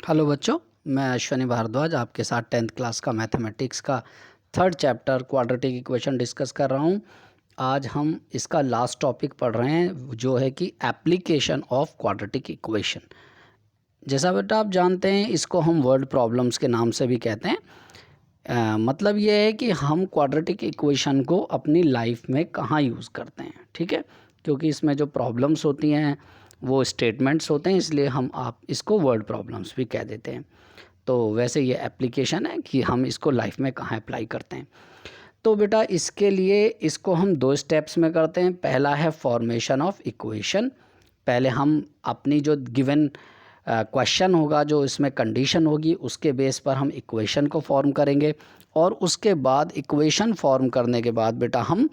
Hello बच्चों, मैं अश्विनी भारद्वाज आपके साथ 10th क्लास का मैथमेटिक्स का third chapter quadratic equation discuss कर रहा हूं। आज हम इसका लास्ट टॉपिक पढ़ रहे हैं जो है कि एप्लीकेशन ऑफ क्वाड्रेटिक इक्वेशन। जैसा बेटा आप जानते हैं, इसको हम वर्ड प्रॉब्लम्स के नाम से भी कहते हैं। मतलब ये है कि हम क्वाड्रेटिक इक्वेशन को अपनी लाइफ में कहाँ यूज़ करते हैं, ठीक है। क्योंकि इसमें जो प्रॉब्लम्स होती हैं वो स्टेटमेंट्स होते हैं, इसलिए हम आप इसको वर्ड प्रॉब्लम्स भी कह देते हैं। तो वैसे ये एप्लीकेशन है कि हम इसको लाइफ में कहाँ अप्लाई करते हैं। तो बेटा इसके लिए इसको हम दो स्टेप्स में करते हैं। पहला है फॉर्मेशन ऑफ इक्वेशन। पहले हम अपनी जो गिवन क्वेश्चन होगा, जो इसमें कंडीशन होगी, उसके बेस पर हम इक्वेशन को फॉर्म करेंगे और उसके बाद इक्वेशन फॉर्म करने के बाद बेटा हम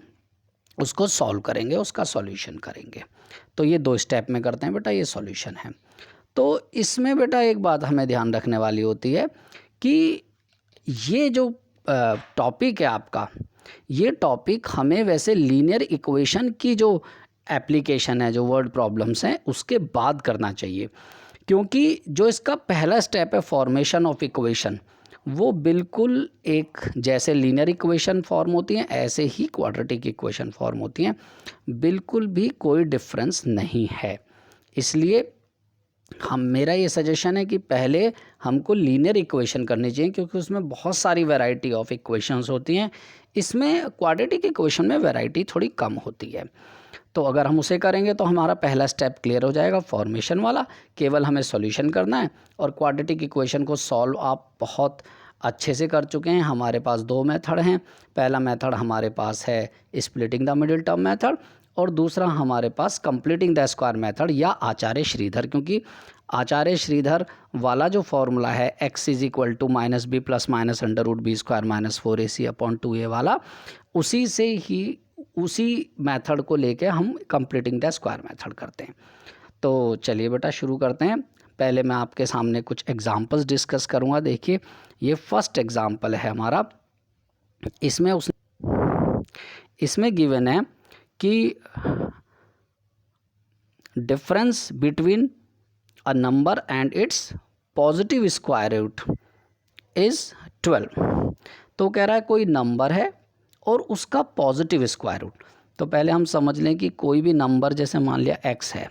उसको सॉल्व करेंगे, उसका सॉल्यूशन करेंगे। तो ये दो स्टेप में करते हैं बेटा, ये सॉल्यूशन है। तो इसमें बेटा एक बात हमें ध्यान रखने वाली होती है कि ये जो टॉपिक है आपका, ये टॉपिक हमें वैसे लीनियर इक्वेशन की जो एप्लीकेशन है, जो वर्ड प्रॉब्लम्स हैं, उसके बाद करना चाहिए। क्योंकि जो इसका पहला स्टेप है फॉर्मेशन ऑफ इक्वेशन, वो बिल्कुल एक जैसे लीनियर इक्वेशन फॉर्म होती हैं ऐसे ही क्वाड्रेटिक इक्वेशन फॉर्म होती हैं, बिल्कुल भी कोई डिफरेंस नहीं है। इसलिए मेरा ये सजेशन है कि पहले हमको लीनियर इक्वेशन करनी चाहिए, क्योंकि उसमें बहुत सारी वैरायटी ऑफ इक्वेशंस होती हैं। इसमें क्वाड्रेटिक इक्वेशन में वैरायटी थोड़ी कम होती है। तो अगर हम उसे करेंगे तो हमारा पहला स्टेप क्लियर हो जाएगा, फॉर्मेशन वाला। केवल हमें सॉल्यूशन करना है और क्वाड्रेटिक इक्वेशन को सॉल्व आप बहुत अच्छे से कर चुके हैं। हमारे पास दो मेथड हैं। पहला मेथड हमारे पास है splitting the middle term method, और दूसरा हमारे पास कंप्लीटिंग द स्क्वायर मेथड या आचार्य श्रीधर। क्योंकि आचार्य श्रीधर वाला जो फॉर्मूला है x is equal to minus B plus minus under root B square minus 4ac upon 2a वाला, उसी से ही उसी मेथड को लेके हम कंप्लीटिंग द स्क्वायर मेथड करते हैं। तो चलिए बेटा शुरू करते हैं। पहले मैं आपके सामने कुछ एग्जांपल्स डिस्कस करूंगा। देखिए ये फर्स्ट एग्जांपल है हमारा। इसमें गिवन है कि difference between a number and its positive square root is 12। तो कह रहा है कोई नंबर है और उसका पॉजिटिव स्क्वायर रूट। तो पहले हम समझ लें कि कोई भी नंबर, जैसे मान लिया x है,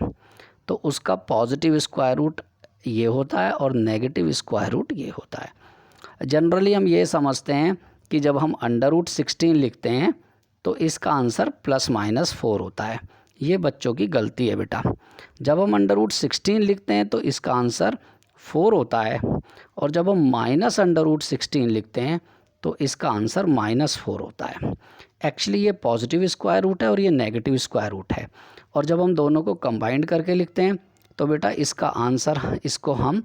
तो उसका पॉजिटिव स्क्वायर रूट ये होता है और नेगेटिव स्क्वायर रूट ये होता है। जनरली हम ये समझते हैं कि जब हम अंडर रूट 16 लिखते हैं तो इसका आंसर प्लस माइनस 4 होता है। ये बच्चों की गलती है बेटा। जब हम अंडर रूट 16 लिखते हैं तो इसका आंसर 4 होता है, और जब हम माइनस अंडर रूट 16 लिखते हैं तो इसका आंसर माइनस 4 होता है। एक्चुअली ये पॉजिटिव स्क्वायर रूट है और ये नेगेटिव स्क्वायर रूट है, और जब हम दोनों को कंबाइंड करके लिखते हैं तो बेटा इसका आंसर, इसको हम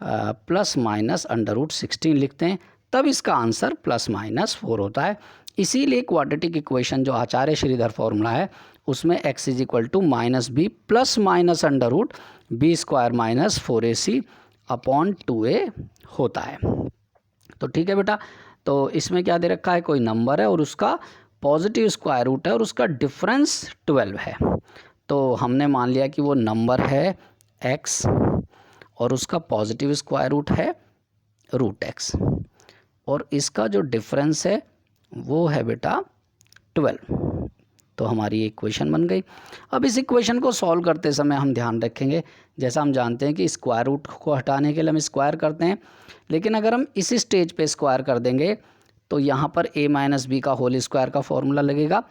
प्लस माइनस अंडर रूट 16 लिखते हैं, तब इसका आंसर प्लस माइनस 4 होता है। इसीलिए क्वाड्रेटिक इक्वेशन जो आचार्य श्रीधर फॉर्मूला है उसमें x is equal to minus B plus minus under root B square minus 4ac upon 2a होता है। तो ठीक है बेटा। तो इसमें क्या दे रखा है, कोई नंबर है और उसका पॉजिटिव स्क्वायर रूट है और उसका डिफरेंस 12 है। तो हमने मान लिया कि वो नंबर है x और उसका पॉजिटिव स्क्वायर रूट है रूट x, और इसका जो डिफरेंस है वो है बेटा 12। तो हमारी इक्वेशन बन गई। अब इस इक्वेशन को सॉल्व करते समय हम ध्यान रखेंगे, जैसा हम जानते हैं कि स्क्वायर रूट को हटाने के लिए हम स्क्वायर करते हैं, लेकिन अगर हम इस स्टेज पे स्क्वायर कर देंगे तो यहाँ पर a माइनस बी का होल स्क्वायर का फॉर्मूला लगेगा।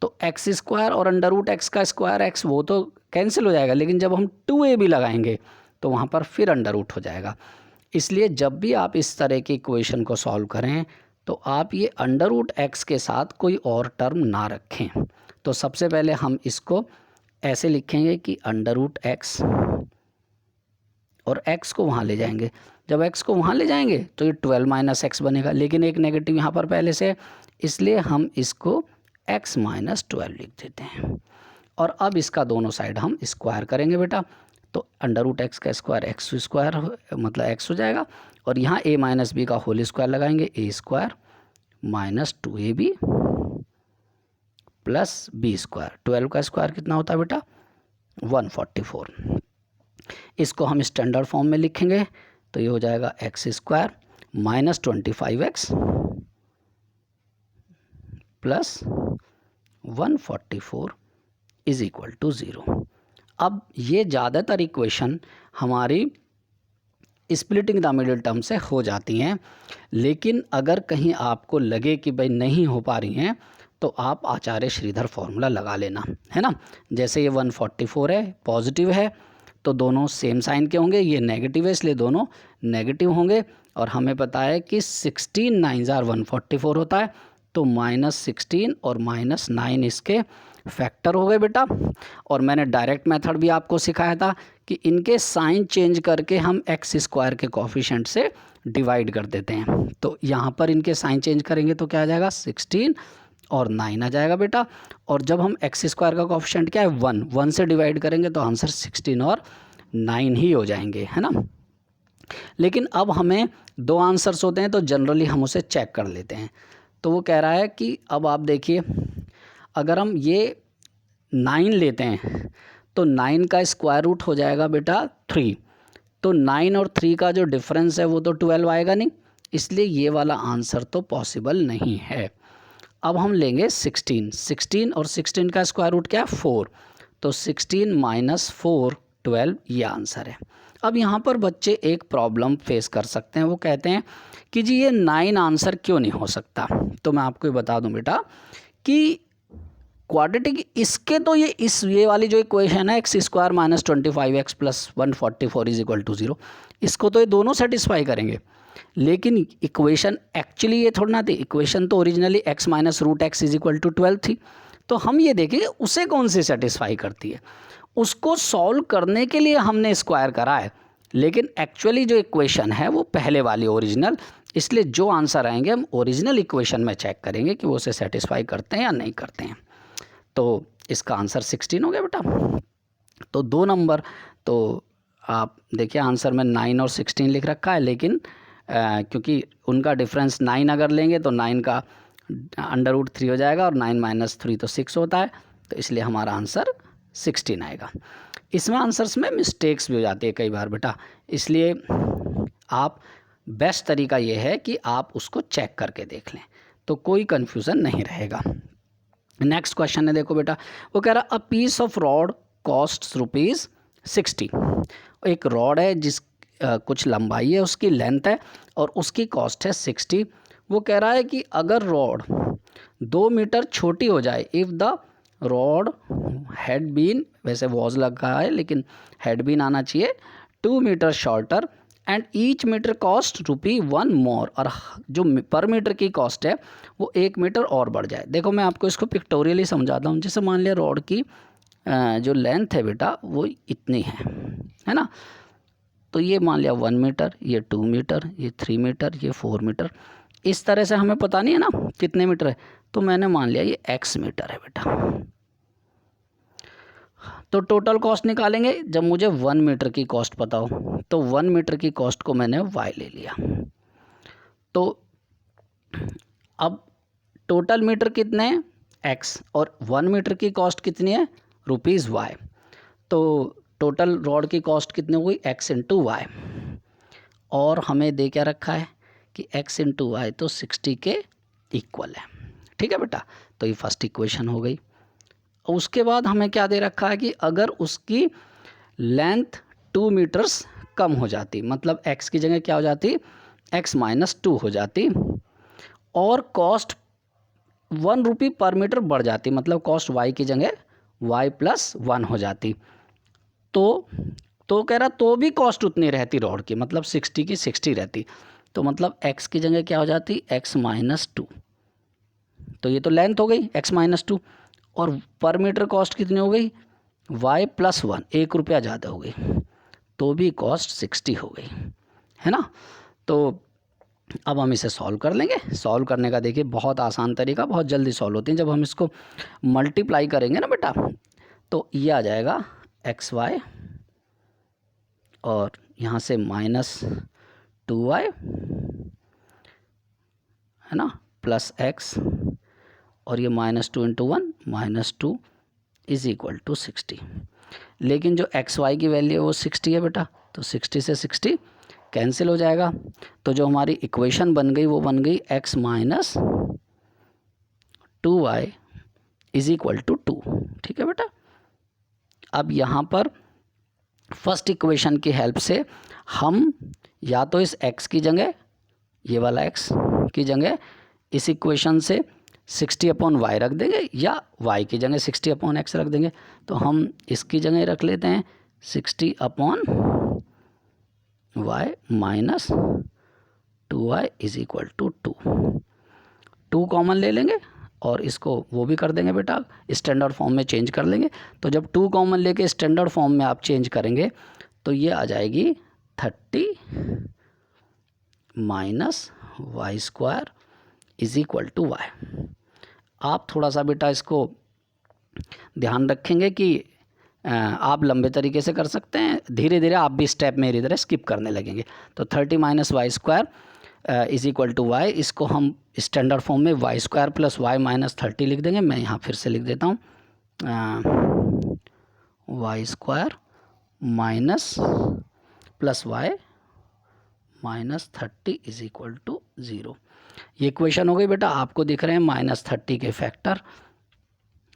तो एक्स स्क्वायर और अंडर रूट एक्स का स्क्वायर एक्स वो तो कैंसिल हो जाएगा, लेकिन जब हम 2a भी लगाएंगे तो वहाँ पर फिर अंडर रूट हो जाएगा। इसलिए जब भी आप इस तरह की इक्वेशन को सॉल्व करें तो आप ये अंडर रूट एक्स के साथ कोई और टर्म ना रखें। तो सबसे पहले हम इसको ऐसे लिखेंगे कि अंडर रूट एक्स, और x को वहाँ ले जाएंगे। जब x को वहाँ ले जाएंगे तो ये 12 माइनस एक्स बनेगा, लेकिन एक नेगेटिव यहाँ पर पहले से, इसलिए हम इसको x माइनस 12 लिख देते हैं। और अब इसका दोनों साइड हम स्क्वायर करेंगे बेटा। तो अंडर रूट एक्स का स्क्वायर एक्स स्क्वायर मतलब x हो जाएगा, और यहाँ a माइनस बी का होल स्क्वायर लगाएंगे, a square minus 2ab plus b square. 12 का स्क्वायर कितना होता है बेटा, 144। इसको हम स्टैंडर्ड फॉर्म में लिखेंगे तो ये हो जाएगा x square minus 25x plus 144 is equal to 0। अब ये ज़्यादातर इक्वेशन हमारी स्प्लिटिंग द मिडिल टर्म से हो जाती हैं, लेकिन अगर कहीं आपको लगे कि भाई नहीं हो पा रही हैं तो आप आचार्य श्रीधर फॉर्मूला लगा लेना, है ना। जैसे ये 144 है, पॉजिटिव है तो दोनों सेम साइन के होंगे, ये नेगेटिव है इसलिए दोनों नेगेटिव होंगे। और हमें पता है कि 16 9 144 होता है, तो -16 और -9 इसके फैक्टर हो गए बेटा। और मैंने डायरेक्ट मेथड भी आपको सिखाया था कि इनके साइन चेंज करके हम एक्स स्क्वायर के कोफिशिएंट से डिवाइड कर देते हैं। तो यहाँ पर इनके साइन चेंज करेंगे तो क्या आ जाएगा, 16 और 9 आ जाएगा बेटा। और जब हम एक्स स्क्वायर का कोफिशिएंट क्या है 1 से डिवाइड करेंगे तो आंसर 16 और 9 ही हो जाएंगे, है ना। लेकिन अब हमें दो आंसर्स होते हैं तो जनरली हम उसे चेक कर लेते हैं। तो वो कह रहा है कि अब आप देखिए, अगर हम ये 9 लेते हैं तो 9 का स्क्वायर रूट हो जाएगा बेटा 3, तो 9 और 3 का जो डिफरेंस है वो तो 12 आएगा नहीं, इसलिए ये वाला आंसर तो पॉसिबल नहीं है। अब हम लेंगे 16 और 16 का स्क्वायर रूट क्या है 4, तो 16 - 4 12 ये आंसर है। अब यहाँ पर बच्चे एक प्रॉब्लम फेस कर सकते हैं, वो कहते हैं कि जी ये 9 आंसर क्यों नहीं हो सकता। तो मैं आपको बता दूं बेटा कि क्वाड्रेटिक इसके तो ये वाली जो इक्वेशन है x square minus 25x plus 144 is equal to 0, इसको तो ये दोनों सेटिस्फाई करेंगे। लेकिन इक्वेशन एक्चुअली ये थोड़ा ना थी, इक्वेशन तो originally x minus root x is equal to 12 थी। तो हम ये देखेंगे उसे कौन सी सेटिस्फाई करती है, उसको सॉल्व करने के लिए हमने स्क्वायर करा है। लेकिन एक्चुअली जो इक्वेशन है वो पहले वाली ओरिजिनल, इसलिए जो आंसर आएंगे हम ओरिजिनल इक्वेशन में चेक करेंगे कि वो उसे सेटिस्फाई करते हैं या नहीं करते हैं। तो इसका आंसर 16 हो गया बेटा। तो 2 नंबर, तो आप देखिए आंसर में 9 और 16 लिख रखा है, लेकिन क्योंकि उनका डिफरेंस 9 अगर लेंगे तो 9 का √3 हो जाएगा और 9 - 3 तो 6 होता है, तो इसलिए हमारा आंसर 16 आएगा। इसमें आंसर्स में मिस्टेक्स भी हो जाती है कई बार बेटा, इसलिए आप बेस्ट तरीका ये है कि आप उसको चेक करके देख लें तो कोई कन्फ्यूज़न नहीं रहेगा। नेक्स्ट क्वेश्चन है, देखो बेटा, वो कह रहा a piece of rod cost ₹60। एक रॉड है जिस कुछ लंबाई है, उसकी लेंथ है और उसकी कॉस्ट है 60। वो कह रहा है कि अगर रॉड 2 मीटर छोटी हो जाए, if the rod had been, वैसे वॉज लगा है लेकिन हैड बीन आना चाहिए, 2 metre shorter and each metre cost ₹1 more, और जो पर मीटर की कॉस्ट है वो 1 मीटर और बढ़ जाए। देखो मैं आपको इसको पिक्टोरियली समझाता हूँ। जैसे मान लिया रॉड की जो लेंथ है बेटा वो इतनी है ना, तो ये मान लिया 1 मीटर, ये 2 मीटर, ये 3 मीटर, ये 4 मीटर, इस तरह से हमें पता नहीं है ना कितने मीटर है, तो मैंने मान लिया ये x मीटर है बेटा। तो टोटल कॉस्ट निकालेंगे जब मुझे 1 मीटर की कॉस्ट पता हो, तो 1 मीटर की कॉस्ट को मैंने y ले लिया। तो अब टोटल मीटर कितने हैं x, और 1 मीटर की कॉस्ट कितनी है ₹y, तो टोटल रॉड की कॉस्ट कितनी हुई x × y, और हमें दे क्या रखा है कि x × y तो 60 के इक्वल है। ठीक है बेटा, तो ये फर्स्ट इक्वेशन हो गई। उसके बाद हमें क्या दे रखा है कि अगर उसकी लेंथ 2 मीटर्स कम हो जाती, मतलब x की जगह क्या हो जाती, x - 2 हो जाती, और कॉस्ट ₹1 पर मीटर बढ़ जाती, मतलब कॉस्ट y की जगह y + 1 हो जाती, तो कह रहा तो भी कॉस्ट उतनी रहती रॉड की, मतलब 60 की 60 रहती, तो मतलब x की जगह क्या हो जाती, x - 2, तो ये तो लेंथ हो गई x - 2, और पर मीटर कॉस्ट कितनी हो गई y + 1, ₹1 ज़्यादा हो गई, तो भी कॉस्ट 60 हो गई, है ना। तो अब हम इसे सॉल्व कर लेंगे। सॉल्व करने का देखिए बहुत आसान तरीका, बहुत जल्दी सॉल्व होती है। जब हम इसको मल्टीप्लाई करेंगे ना बेटा, तो ये आ जाएगा xy, और यहाँ से -2y, है ना, प्लस x, और ये -2 × 1 -2 इज इक्वल टू 60। लेकिन जो xy की वैल्यू है वो 60 है बेटा, तो 60 से 60 कैंसिल हो जाएगा। तो जो हमारी इक्वेशन बन गई वो बन गई x minus 2y is equal to 2। ठीक है बेटा। अब यहाँ पर फर्स्ट इक्वेशन की हेल्प से हम या तो इस x की जगह, ये वाला x की जगह इस इक्वेशन से 60/y रख देंगे या y की जगह 60/x रख देंगे। तो हम इसकी जगह रख लेते हैं 60/y minus 2y is equal to 2 common ले लेंगे और इसको वो भी कर देंगे बेटा, स्टैंडर्ड फॉर्म में चेंज कर लेंगे। तो जब 2 कॉमन लेके स्टैंडर्ड फॉर्म में आप चेंज करेंगे तो ये आ जाएगी 30 minus y square is equal to y. आप थोड़ा सा बेटा इसको ध्यान रखेंगे कि आप लंबे तरीके से कर सकते हैं, धीरे धीरे आप भी स्टेप मेरी तरह स्किप करने लगेंगे। तो 30 minus y square is equal to y, इसको हम स्टैंडर्ड फॉर्म में y square plus y minus 30 लिख देंगे। मैं यहाँ फिर से लिख देता हूँ y square minus plus y minus 30 is equal to 0। ये इक्वेशन हो गई बेटा। आपको दिख रहे हैं -30 के फैक्टर,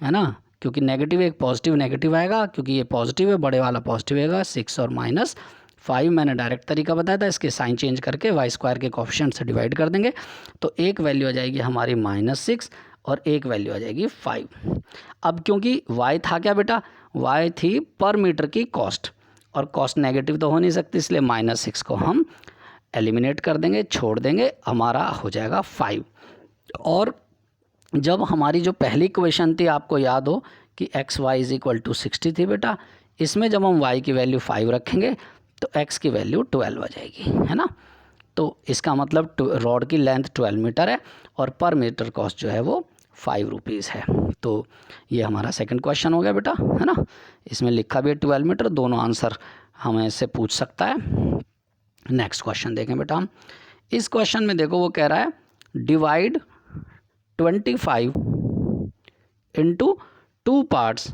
है ना, क्योंकि नेगेटिव एक पॉजिटिव नेगेटिव आएगा, क्योंकि ये पॉजिटिव है, बड़े वाला पॉजिटिव आएगा। 6 और -5 मैंने डायरेक्ट तरीका बताया था, इसके साइन चेंज करके वाई स्क्वायर के कोफिशिएंट से डिवाइड कर देंगे। तो एक वैल्यू आ जाएगी हमारी -6 और एक वैल्यू आ जाएगी 5। अब क्योंकि y था क्या बेटा, y थी पर मीटर की कॉस्ट, और कॉस्ट नेगेटिव तो हो नहीं सकती, इसलिए -6 को हम एलिमिनेट कर देंगे, छोड़ देंगे, हमारा हो जाएगा 5। और जब हमारी जो पहली इक्वेशन थी, आपको याद हो कि x y is equal to 60 थी बेटा, इसमें जब हम y की वैल्यू 5 रखेंगे तो x की वैल्यू 12 आ जाएगी, है ना। तो इसका मतलब रॉड की लेंथ 12 मीटर है और पर मीटर कॉस्ट जो है वो 5 रुपीज़ है। तो ये हमारा सेकंड क्वेश्चन हो गया बेटा, है ना। इसमें लिखा भी है 12 मीटर, दोनों आंसर हमें इससे पूछ सकता है। नेक्स्ट क्वेश्चन देखें बेटा हम। इस क्वेश्चन में देखो वो कह रहा है divide 25 into 2 parts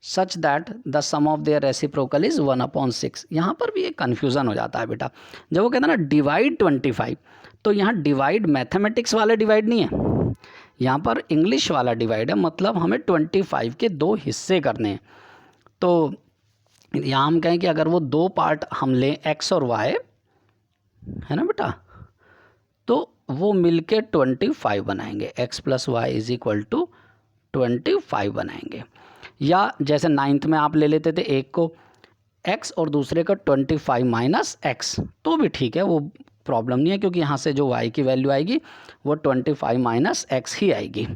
such that the sum of their reciprocal is 1/6। यहाँ पर भी एक कन्फ्यूज़न हो जाता है बेटा। जब वो कहता है ना डिवाइड 25, तो यहाँ डिवाइड मैथमेटिक्स वाला डिवाइड नहीं है, यहाँ पर इंग्लिश वाला डिवाइड है। मतलब हमें 25 के 2 हिस्से करने हैं। तो यहाँ हम कहें कि अगर वो 2 पार्ट हम लें x और y, है ना बेटा, तो वो मिलके 25 बनाएंगे। x plus y is equal to 25 बनाएंगे। या जैसे 9th में आप ले लेते थे एक को x और दूसरे का 25 माइनस x, तो भी ठीक है, वो प्रॉब्लम नहीं है, क्योंकि यहाँ से जो y की वैल्यू आएगी वो 25 माइनस x ही आएगी।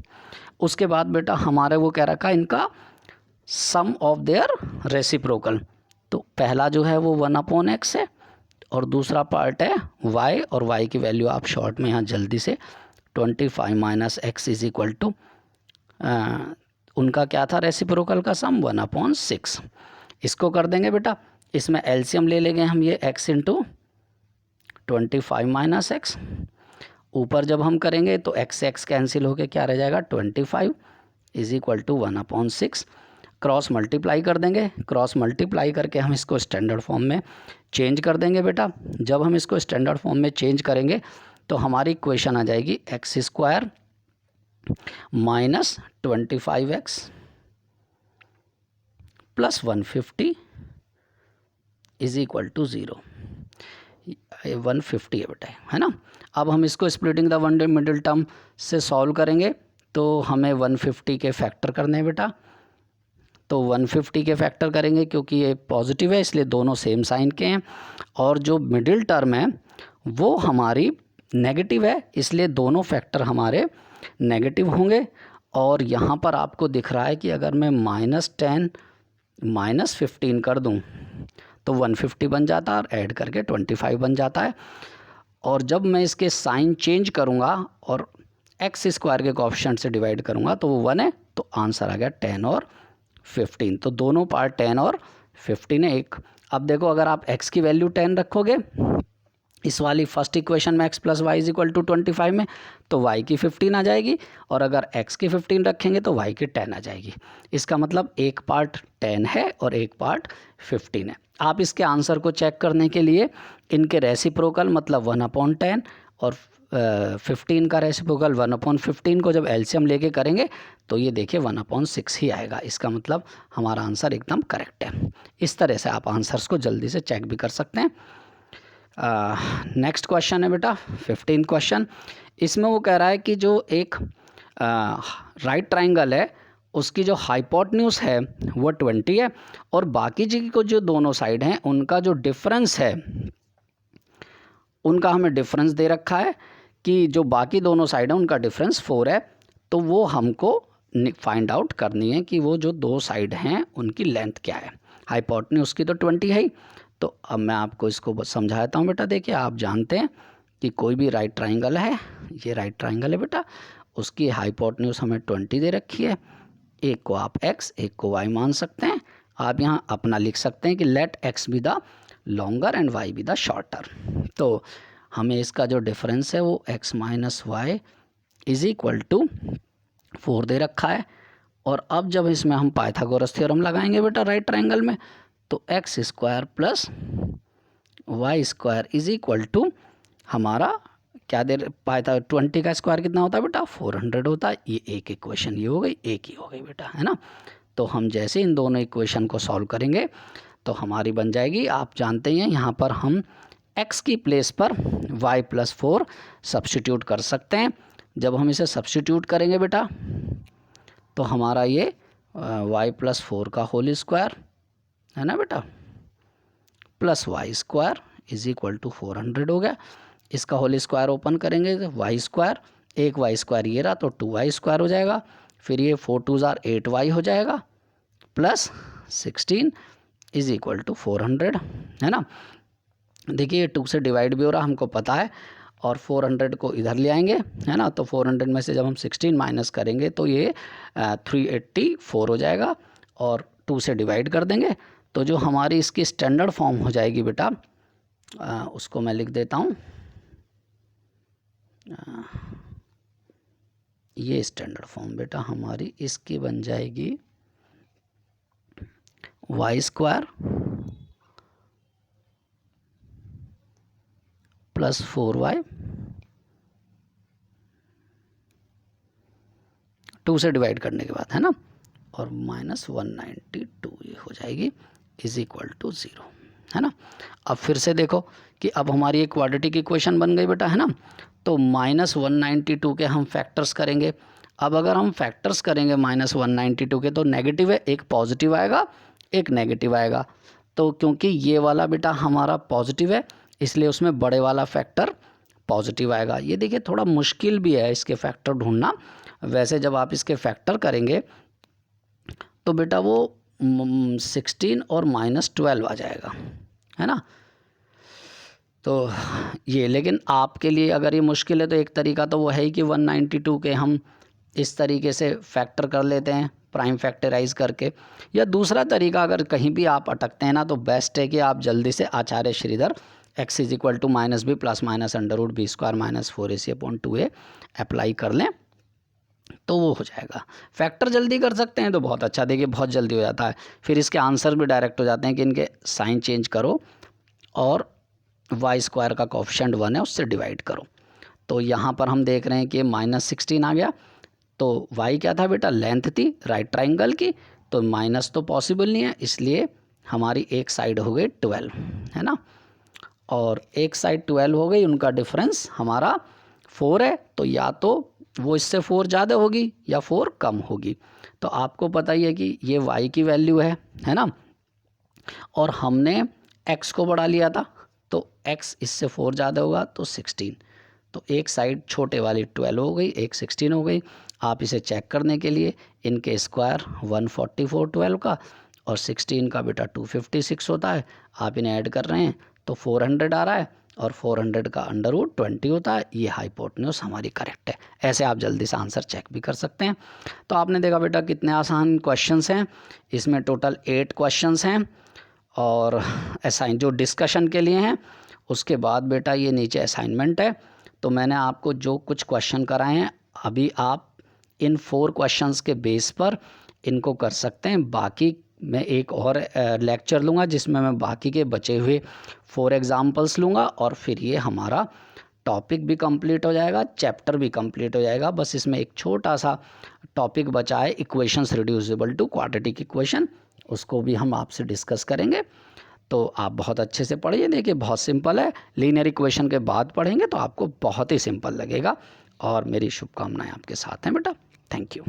उसके बाद बेटा हमारे वो कह रखा इनका सम ऑफ देयर रेसिप्रोकल। तो पहला जो है वो 1/x है और दूसरा पार्ट है y, और y की वैल्यू आप शॉर्ट में यहाँ जल्दी से 25 minus x is equal to, उनका क्या था रेसिप्रोकल का सम 1/6। इसको कर देंगे बेटा, इसमें एलसीएम ले लेंगे हम, ये x इंटू 25 माइनस एक्स। ऊपर जब हम करेंगे तो x कैंसिल होके क्या रह जाएगा 25 is equal to 1/6। Cross multiply कर देंगे, क्रॉस मल्टीप्लाई करके हम इसको स्टैंडर्ड फॉर्म में चेंज कर देंगे बेटा। जब हम इसको स्टैंडर्ड फॉर्म में चेंज करेंगे तो हमारी इक्वेशन आ जाएगी x square minus 25x plus 150 is equal to 0। 150 है बेटा, है ना। अब हम इसको splitting the one middle term से सॉल्व करेंगे तो हमें 150 के फैक्टर करने हैं बेटा। तो 150 के फैक्टर करेंगे, क्योंकि ये पॉजिटिव है इसलिए दोनों सेम साइन के हैं, और जो मिडिल टर्म है वो हमारी नेगेटिव है इसलिए दोनों फैक्टर हमारे नेगेटिव होंगे। और यहाँ पर आपको दिख रहा है कि अगर मैं -10 -15 कर दूँ तो 150 बन जाता है और ऐड करके 25 बन जाता है। और जब मैं इसके साइन चेंज करूँगा और एक्स स्क्वायर के कोएफिशिएंट से डिवाइड करूँगा तो वो 1 है, तो आंसर आ गया 10 और 15। तो दोनों पार्ट 10 और 15 है एक। अब देखो अगर आप x की वैल्यू 10 रखोगे इस वाली फर्स्ट इक्वेशन में x plus y is equal to 25 में, तो y की 15 आ जाएगी, और अगर x की 15 रखेंगे तो y की 10 आ जाएगी। इसका मतलब एक पार्ट 10 है और एक पार्ट 15 है। आप इसके आंसर को चेक करने के लिए इनके रेसिप्रोकल मतलब 1/10 और 15 का रेसिप्रोकल 1/15 को जब एलसीएम लेके करेंगे तो ये देखिए 1/6 ही आएगा। इसका मतलब हमारा आंसर एकदम करेक्ट है। इस तरह से आप आंसर्स को जल्दी से चेक भी कर सकते हैं। नेक्स्ट क्वेश्चन है बेटा 15 क्वेश्चन। इसमें वो कह रहा है कि जो एक राइट ट्राइंगल है उसकी जो हाइपोटेन्यूज है वो 20 है और बाकी जी को जो दोनों साइड हैं उनका जो डिफरेंस है उनका हमें डिफरेंस दे रखा है कि जो बाकी दोनों साइड हैं उनका डिफरेंस 4 है। तो वो हमको फाइंड आउट करनी है कि वो जो दो साइड हैं उनकी लेंथ क्या है। हाइपोटेन्यूज की तो 20 है ही। तो अब मैं आपको इसको समझाता हूँ बेटा। देखिए आप जानते हैं कि कोई भी राइट ट्राइंगल है, ये राइट ट्राइंगल है बेटा, उसकी हाइपोटेन्यूज हमें 20 दे रखी है। एक को आप x एक को y मान सकते हैं। आप यहाँ अपना लिख सकते हैं कि let x be the longer and y be the shorter. तो हमें इसका जो डिफरेंस है वो x minus y is equal to 4 दे रखा है। और अब जब इसमें हम पाइथागोरस थ्योरम लगाएंगे बेटा राइट ट्राइंगल में, तो x square plus y square is equal to हमारा क्या दे पाइथा 20 का स्क्वायर कितना होता है बेटा 400 होता है। ये एक इक्वेशन ये हो गई, एक ही हो गई बेटा, है ना। तो हम जैसे इन दोनों इक्वेशन को सॉल्व करेंगे तो हमारी बन जाएगी, आप जानते हैं यहाँ पर हम x की प्लेस पर y प्लस 4 सब्स्टिट्यूट कर सकते हैं। जब हम इसे सब्स्टिट्यूट करेंगे बेटा तो हमारा ये y प्लस 4 का होल स्क्वायर है ना बेटा plus y square is equal to 400 हो गया। इसका होल स्क्वायर ओपन करेंगे तो वाई स्क्वायर, एक वाई स्क्वायर ये रहा तो 2y स्क्वायर हो जाएगा। फिर ये 4 2 ज़ार 8y हो जाएगा प्लस 16 इज इक्वल टू 400, है ना। देखिए ये 2 से डिवाइड भी हो रहा हमको पता है और 400 को इधर ले आएंगे, है ना। तो 400 में से जब हम 16 माइनस करेंगे तो ये 384 हो जाएगा और 2 से डिवाइड कर देंगे तो जो हमारी इसकी स्टैंडर्ड फॉर्म हो जाएगी बेटा उसको मैं लिख देता हूँ। ये स्टैंडर्ड फॉर्म बेटा हमारी इसकी बन जाएगी वाई स्क्वायर प्लस 4y 2 से डिवाइड करने के बाद, है ना, और माइनस 192 ये हो जाएगी इज इक्वल टू 0, है ना। अब फिर से देखो कि अब हमारी एक क्वाड्रेटिक इक्वेशन बन गई बेटा, है ना। तो माइनस 192 के हम फैक्टर्स करेंगे। अब अगर हम फैक्टर्स करेंगे माइनस 192 के तो नेगेटिव है, एक पॉजिटिव आएगा एक नेगेटिव आएगा। तो क्योंकि ये वाला बेटा हमारा पॉजिटिव है इसलिए उसमें बड़े वाला फैक्टर पॉजिटिव आएगा। ये देखिए थोड़ा मुश्किल भी है इसके फैक्टर ढूंढना। वैसे जब आप इसके फैक्टर करेंगे तो बेटा वो 16 और माइनस 12 आ जाएगा, है ना। तो ये लेकिन आपके लिए अगर ये मुश्किल है तो एक तरीका तो वो है ही कि 192 के हम इस तरीके से फैक्टर कर लेते हैं प्राइम फैक्टराइज करके। या दूसरा तरीका अगर कहीं भी आप अटकते हैं ना तो बेस्ट है कि आप जल्दी से Acharya Shridhar x is equal to minus B plus minus under root B square minus 4ac/2a apply कर लें तो वो हो जाएगा। फैक्टर जल्दी कर सकते हैं तो बहुत अच्छा, देखिए बहुत जल्दी हो जाता है। फिर इसके आंसर भी डायरेक्ट हो जाते हैं कि इनके साइन चेंज करो और वाई स्क्वायर का कोफिशिएंट 1 है उससे डिवाइड करो। तो यहाँ पर हम देख रहे हैं कि -16 आ गया। तो y क्या था बेटा लेंथ थी राइट ट्राइंगल की, तो माइनस तो पॉसिबल नहीं है इसलिए हमारी एक साइड हो गई 12, है ना। और एक साइड 12 हो गई, उनका डिफरेंस हमारा 4 है। तो या तो वो इससे 4 ज़्यादा होगी या 4 कम होगी। तो आपको पता ही है कि ये y की वैल्यू है ना। और हमने x को बढ़ा लिया था तो x इससे 4 ज़्यादा होगा तो 16। तो एक साइड छोटे वाली 12 हो गई, एक 16 हो गई। आप इसे चेक करने के लिए इनके स्क्वायर 144 12 का और 16 का बेटा 256 होता है। आप इन्हें ऐड कर रहे हैं तो 400 आ रहा है और 400 का अंडर रूट 20 होता है। ये हाइपोटेन्यूज हमारी करेक्ट है। ऐसे आप जल्दी से आंसर चेक भी कर सकते हैं। तो आपने देखा बेटा कितने आसान क्वेश्चंस हैं। इसमें टोटल 8 क्वेश्चंस हैं और असाइन जो डिस्कशन के लिए हैं। उसके बाद बेटा ये नीचे असाइनमेंट है। तो मैंने आपको जो कुछ क्वेश्चन कराए हैं अभी आप इन 4 क्वेश्चंस के बेस पर इनको कर सकते हैं। बाकी मैं एक और लेक्चर लूँगा जिसमें मैं बाकी के बचे हुए 4 एग्जाम्पल्स लूँगा और फिर ये हमारा टॉपिक भी कंप्लीट हो जाएगा, चैप्टर भी कंप्लीट हो जाएगा। बस इसमें एक छोटा सा टॉपिक बचा है, equations reducible to quadratic equation, उसको भी हम आपसे डिस्कस करेंगे। तो आप बहुत अच्छे से पढ़िए। देखिए बहुत सिंपल है, लीनियर इक्वेशन के बाद पढ़ेंगे तो आपको बहुत ही सिंपल लगेगा। और मेरी शुभकामनाएं आपके साथ हैं बेटा। Thank you.